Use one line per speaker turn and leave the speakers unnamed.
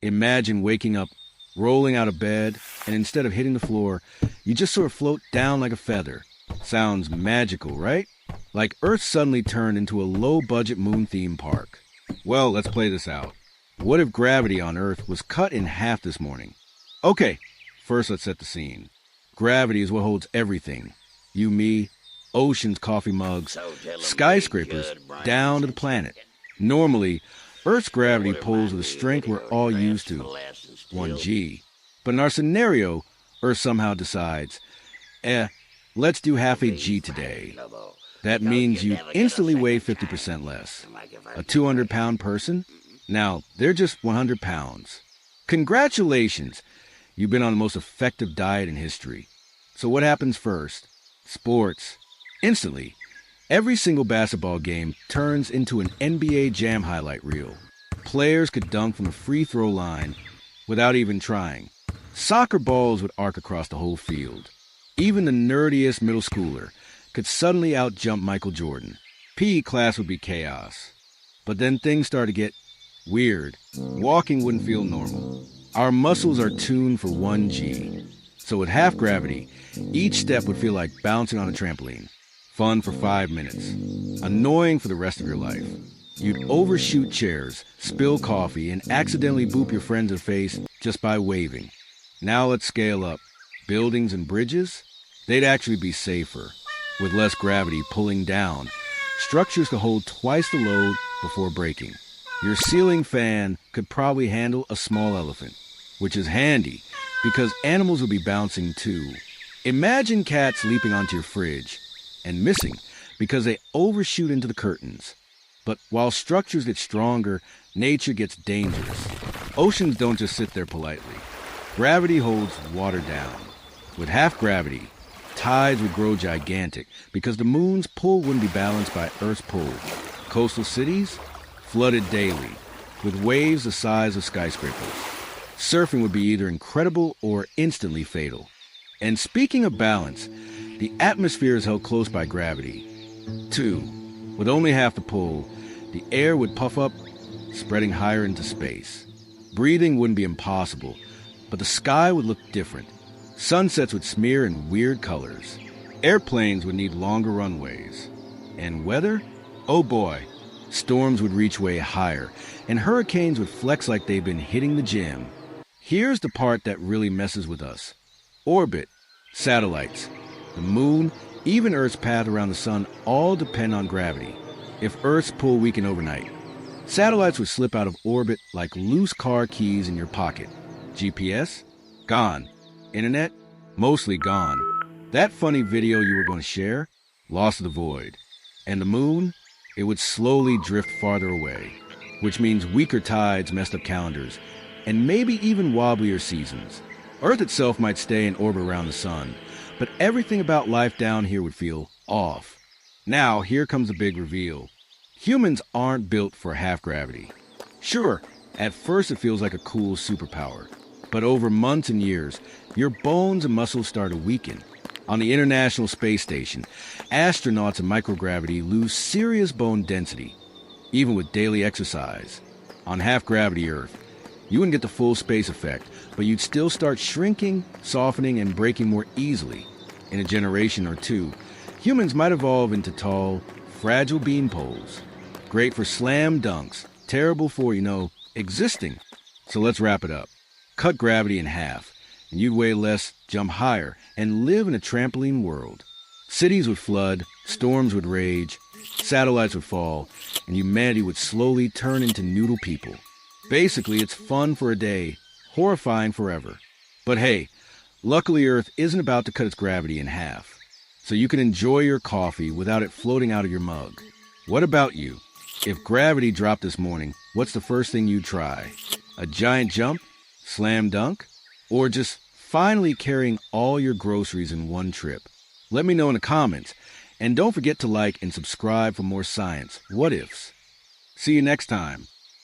Imagine waking up, rolling out of bed, and instead of hitting the floor, you just sort of float down like a feather. Sounds magical, right? Like Earth suddenly turned into a low-budget moon theme park. Well, let's play this out. What if gravity on Earth was cut in half this morning? Okay, first let's set the scene. Gravity is what holds everything. You, me, oceans, coffee mugs, skyscrapers, down to the planet. Normally, Earth's gravity pulls with a strength we're all used to, 1G. But in our scenario, Earth somehow decides, let's do half a G today. That means you instantly weigh 50% less. A 200-pound person? Now, they're just 100 pounds. Congratulations! You've been on the most effective diet in history. So what happens first? Sports. Instantly, every single basketball game turns into an NBA Jam highlight reel. Players could dunk from the free throw line without even trying. Soccer balls would arc across the whole field. Even the nerdiest middle schooler could suddenly outjump Michael Jordan. PE class would be chaos. But then things started to get weird. Walking wouldn't feel normal. Our muscles are tuned for 1G. So with half gravity, each step would feel like bouncing on a trampoline. Fun for 5 minutes. Annoying for the rest of your life. You'd overshoot chairs, spill coffee, and accidentally boop your friends in the face just by waving. Now let's scale up. Buildings and bridges? They'd actually be safer. With less gravity pulling down, structures could hold twice the load before breaking. Your ceiling fan could probably handle a small elephant, which is handy because animals will be bouncing too. Imagine cats leaping onto your fridge and missing because they overshoot into the curtains. But while structures get stronger, nature gets dangerous. Oceans don't just sit there politely. Gravity holds water down. With half gravity, tides would grow gigantic because the moon's pull wouldn't be balanced by Earth's pull. Coastal cities? Flooded daily, with waves the size of skyscrapers. Surfing would be either incredible or instantly fatal. And speaking of balance, the atmosphere is held close by gravity. 2. With only half the pull, the air would puff up, spreading higher into space. Breathing wouldn't be impossible, but the sky would look different. Sunsets would smear in weird colors. Airplanes would need longer runways. And weather? Oh boy. Storms would reach way higher, and hurricanes would flex like they've been hitting the gym. Here's the part that really messes with us. Orbit, satellites, the moon, even Earth's path around the sun all depend on gravity. If Earth's pull weakened overnight, satellites would slip out of orbit like loose car keys in your pocket. GPS? Gone. Internet? Mostly gone. That funny video you were going to share? Lost to the void. And the moon? It would slowly drift farther away, which means weaker tides messed up calendars, and maybe even wobblier seasons. Earth itself might stay in orbit around the sun, but everything about life down here would feel off. Now, here comes the big reveal. Humans aren't built for half gravity. Sure, at first it feels like a cool superpower, but over months and years, your bones and muscles start to weaken. On the International Space Station, astronauts in microgravity lose serious bone density, even with daily exercise. On half-gravity Earth, you wouldn't get the full space effect, but you'd still start shrinking, softening, and breaking more easily. In a generation or two, humans might evolve into tall, fragile bean poles. Great for slam dunks, terrible for, existing. So let's wrap it up. Cut gravity in half, and you'd weigh less, jump higher, and live in a trampoline world. Cities would flood, storms would rage, satellites would fall, and humanity would slowly turn into noodle people. Basically, it's fun for a day, horrifying forever. But hey, luckily Earth isn't about to cut its gravity in half, so you can enjoy your coffee without it floating out of your mug. What about you? If gravity dropped this morning, what's the first thing you'd try? A giant jump? Slam dunk? Or just finally carrying all your groceries in one trip? Let me know in the comments, and don't forget to like and subscribe for more science what ifs. See you next time.